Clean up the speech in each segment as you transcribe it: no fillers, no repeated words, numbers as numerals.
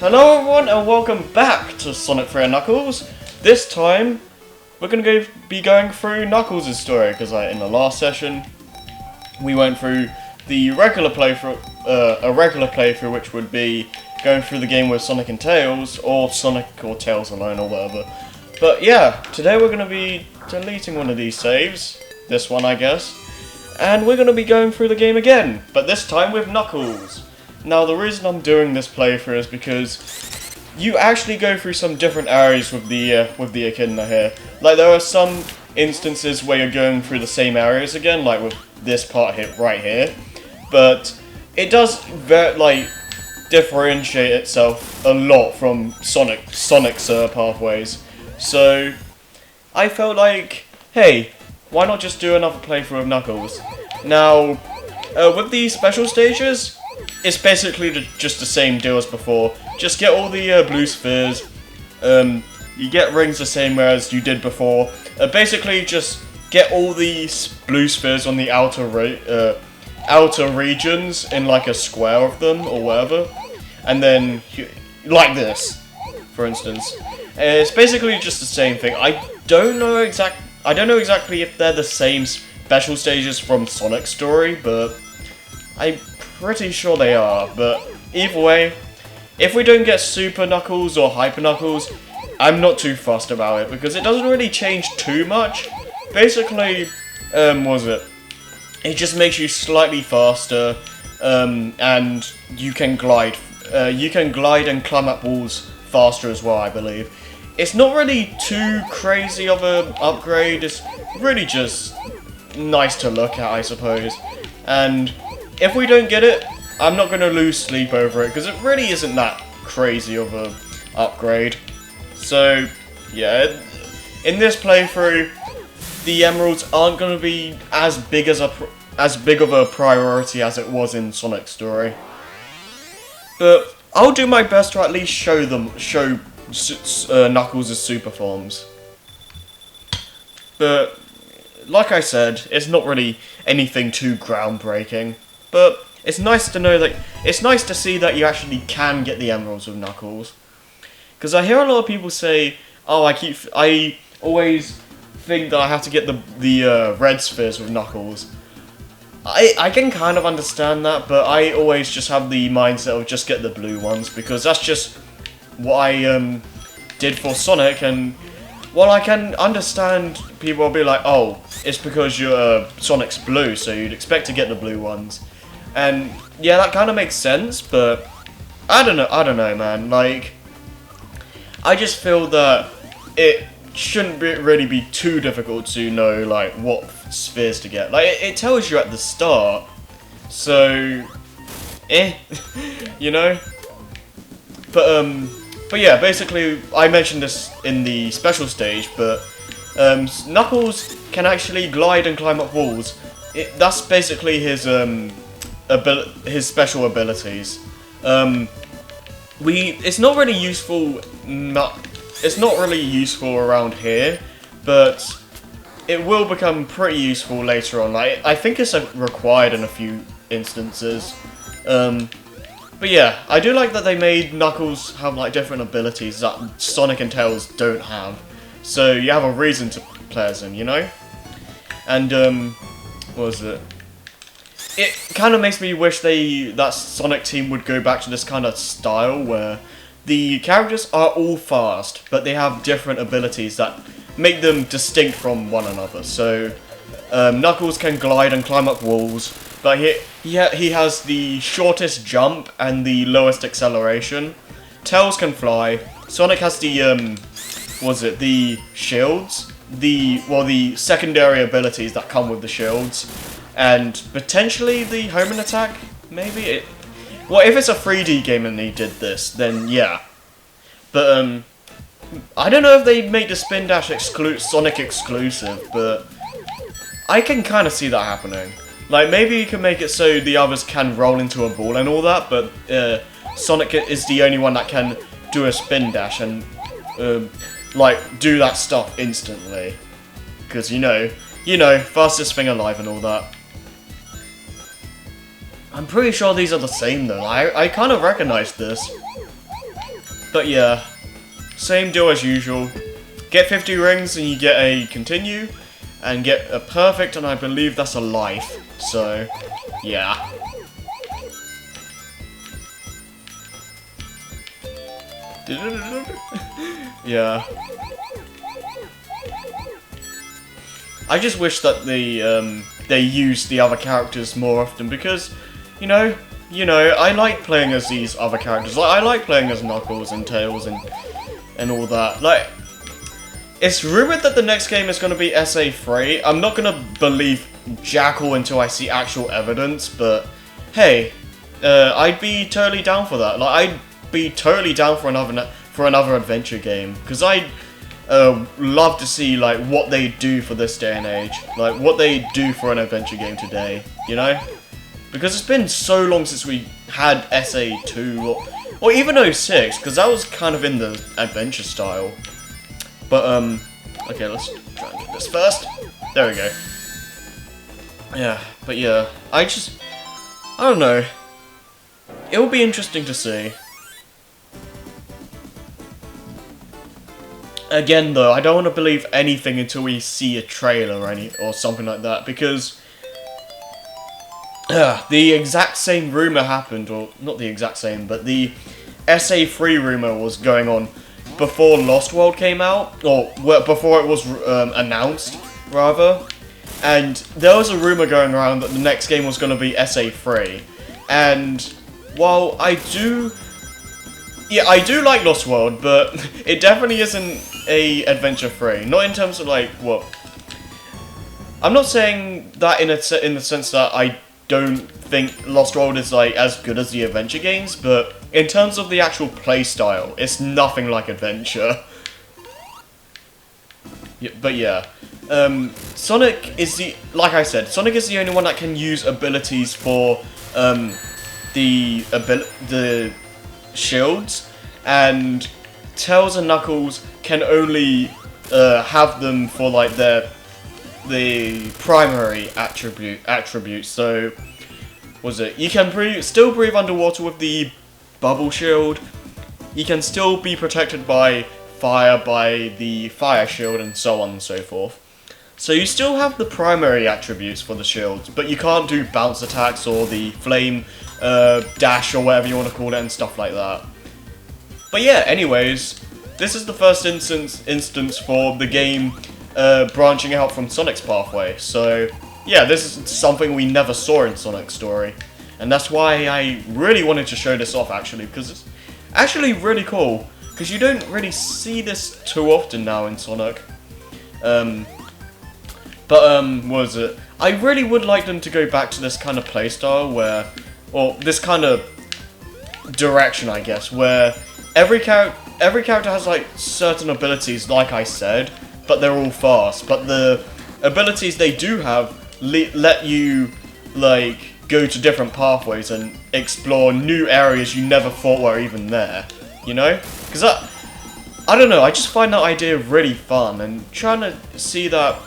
Hello everyone and welcome back to Sonic 3 and Knuckles. This time, we're going to be going through Knuckles' story, because in the last session, we went through the regular playthrough, a regular playthrough which would be going through the game with Sonic and Tails, or Sonic or Tails alone or whatever. But yeah, today we're going to be deleting one of these saves, this one I guess, and we're going to be going through the game again, but this time with Knuckles. Now, the reason I'm doing this playthrough is because you actually go through some different areas with the Echidna here. Like, there are some instances where you're going through the same areas again, like with this part here, right here. But it does differentiate itself a lot from Sonic's pathways. So I felt like, hey, why not just do another playthrough of Knuckles? Now, with these special stages, it's basically just the same deal as before. Just get all the blue spheres. You get rings the same way as you did before. Basically, just get all these blue spheres on the outer regions in like a square of them or whatever, and then like this, for instance. It's basically just the same thing. I don't know exactly if they're the same special stages from Sonic's story, but I'm pretty sure they are. But either way, if we don't get Super Knuckles or Hyper Knuckles, I'm not too fussed about it, because it doesn't really change too much. Basically, it just makes you slightly faster, and you can glide. You can glide and climb up walls faster as well, I believe. It's not really too crazy of an upgrade. It's really just nice to look at, I suppose. And if we don't get it, I'm not going to lose sleep over it, because it really isn't that crazy of an upgrade. So, yeah, in this playthrough, the emeralds aren't going to be as big of a priority as it was in Sonic's story. But I'll do my best to at least show Knuckles' super forms. But like I said, it's not really anything too groundbreaking. But it's nice to know that it's nice to see that you actually can get the emeralds with Knuckles. Because I hear a lot of people say, "Oh, I always think that I have to get the red spheres with Knuckles." I can kind of understand that, but I always just have the mindset of just get the blue ones, because that's just what I did for Sonic. And while I can understand people will be like, "Oh, it's because you're Sonic's blue, so you'd expect to get the blue ones." And yeah, that kind of makes sense, but I don't know, man. Like, I just feel that it shouldn't really be too difficult to know like what spheres to get. Like, it tells you at the start, so you know. But yeah, basically, I mentioned this in the special stage, but Knuckles can actually glide and climb up walls. That's basically his special abilities. It's not really useful. It's not really useful around here, but it will become pretty useful later on. Like, I think it's required in a few instances. But yeah, I do like that they made Knuckles have like different abilities that Sonic and Tails don't have. So you have a reason to play as them, you know? And what was it? It kind of makes me wish that Sonic team would go back to this kind of style where the characters are all fast, but they have different abilities that make them distinct from one another. So Knuckles can glide and climb up walls, but he has the shortest jump and the lowest acceleration. Tails can fly. Sonic has the the shields, the secondary abilities that come with the shields. And potentially the homing attack, maybe? Well, if it's a 3D game and they did this, then yeah. But, I don't know if they make the Spin Dash Sonic exclusive, but I can kind of see that happening. Like, maybe you can make it so the others can roll into a ball and all that, but Sonic is the only one that can do a Spin Dash and, do that stuff instantly. Because, you know, fastest thing alive and all that. I'm pretty sure these are the same though. I kind of recognize this. But yeah, same deal as usual. Get 50 rings and you get a continue, and get a perfect, and I believe that's a life. So, yeah. Yeah. I just wish that they used the other characters more often because, you know, I like playing as these other characters. Like, I like playing as Knuckles and Tails and all that. Like, it's rumored that the next game is going to be SA3. I'm not going to believe Jackal until I see actual evidence, but hey, I'd be totally down for that. Like, I'd be totally down for another adventure game because I'd love to see like what they do for this day and age, like what they do for an adventure game today, you know? Because it's been so long since we had SA2 or even 06, because that was kind of in the adventure style. But okay, let's try and do this first. There we go. Yeah, but yeah, I don't know. It will be interesting to see. Again though, I don't want to believe anything until we see a trailer or something like that, because the exact same rumor happened, or not the exact same, but the SA3 rumor was going on before Lost World came out, or before it was announced, rather. And there was a rumor going around that the next game was going to be SA3. And while I do like Lost World, but it definitely isn't a adventure free. Not in terms of like what. I'm not saying that in the sense that I don't think Lost World is like as good as the adventure games, but in terms of the actual play style, it's nothing like adventure. Yeah, but yeah, Sonic is like I said, Sonic is the only one that can use abilities for the shields, and Tails and Knuckles can only have them for like the primary attributes. So, was it? You can still breathe underwater with the bubble shield. You can still be protected by fire by the fire shield, and so on and so forth. So you still have the primary attributes for the shields, but you can't do bounce attacks or the flame dash or whatever you want to call it and stuff like that. But yeah, anyways, this is the first instance for the game branching out from Sonic's pathway. So yeah, this is something we never saw in Sonic's story, and that's why I really wanted to show this off actually, because it's actually really cool. Because you don't really see this too often now in Sonic. What was it? I really would like them to go back to this kind of playstyle where, or this kind of direction, I guess, where every character has like certain abilities, like I said, but they're all fast. But the abilities they do have let you like go to different pathways and explore new areas you never thought were even there. You know? Because I don't know, I just find that idea really fun, and trying to see that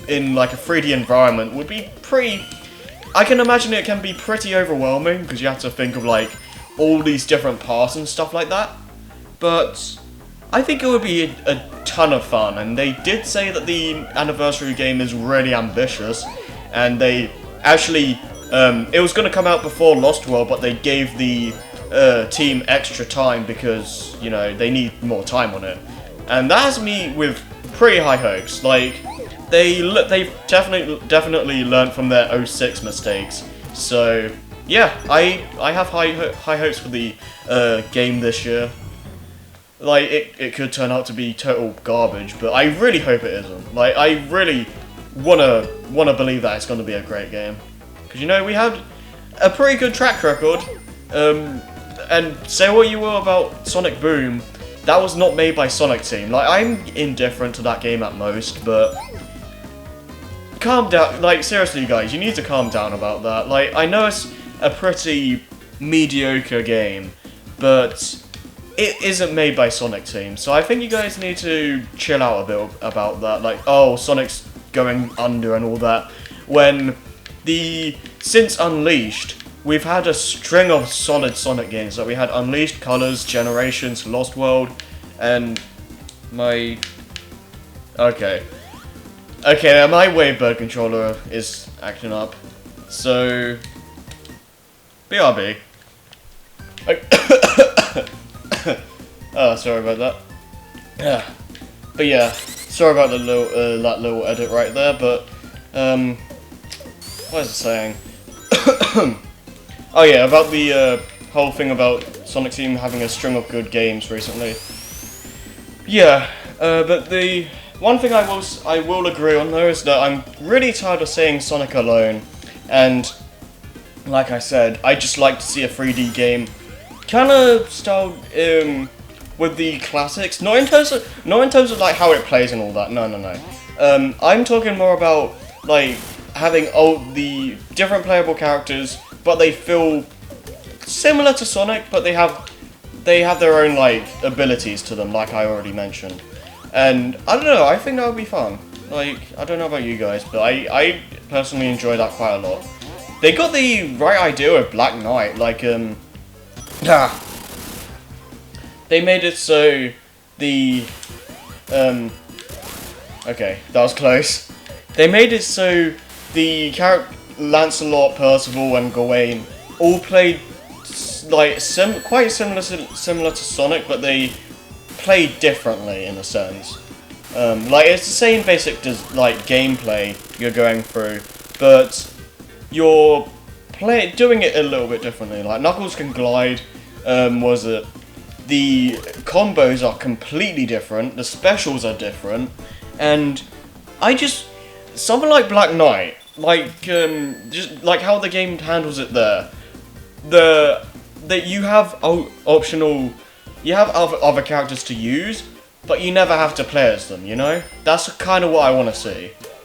in like a 3D environment would be pretty. I can imagine it can be pretty overwhelming because you have to think of like all these different paths and stuff like that. But I think it would be a ton of fun, and they did say that the anniversary game is really ambitious, and they actually it was going to come out before Lost World, but they gave the team extra time because, you know, they need more time on it, and that has me with pretty high hopes. Like they've definitely learned from their 06 mistakes. So yeah, I have high hopes for the game this year. Like it could turn out to be total garbage, but I really hope it isn't. Like I really wanna believe that it's gonna be a great game, because you know we had a pretty good track record. And say what you will about Sonic Boom, that was not made by Sonic Team. Like, I'm indifferent to that game at most, but calm down. Like, seriously, guys, you need to calm down about that. Like, I know it's a pretty mediocre game, but it isn't made by Sonic Team, so I think you guys need to chill out a bit about that. Like, oh, Sonic's going under and all that, when since Unleashed, we've had a string of solid Sonic games. Like we had Unleashed, Colors, Generations, Lost World, and my... Okay, my Wavebird controller is acting up, so... BRB. Oh, sorry about that. Yeah. But yeah, sorry about the little, that little edit right there, but, what was it saying? Oh yeah, about the, whole thing about Sonic Team having a string of good games recently. Yeah, but the one thing I will agree on though is that I'm really tired of seeing Sonic alone, and like I said, I just like to see a 3D game kind of styled with the classics, not in terms of like how it plays and all that. No. I'm talking more about like having all the different playable characters, but they feel similar to Sonic, but they have their own like abilities to them, like I already mentioned. And I don't know, I think that would be fun. Like, I don't know about you guys, but I personally enjoy that quite a lot. They got the right idea with Black Knight, like they made it so the okay, that was close. They made it so the character Lancelot, Percival, and Gawain all played like quite similar to Sonic, but they play differently in a sense. Like it's the same basic like gameplay you're going through, but you're doing it a little bit differently. Like Knuckles can glide. The combos are completely different. The specials are different, and something like Black Knight, like just like how the game handles it there. That you have optional. You have other characters to use, but you never have to play as them, you know? That's kind of what I want to see.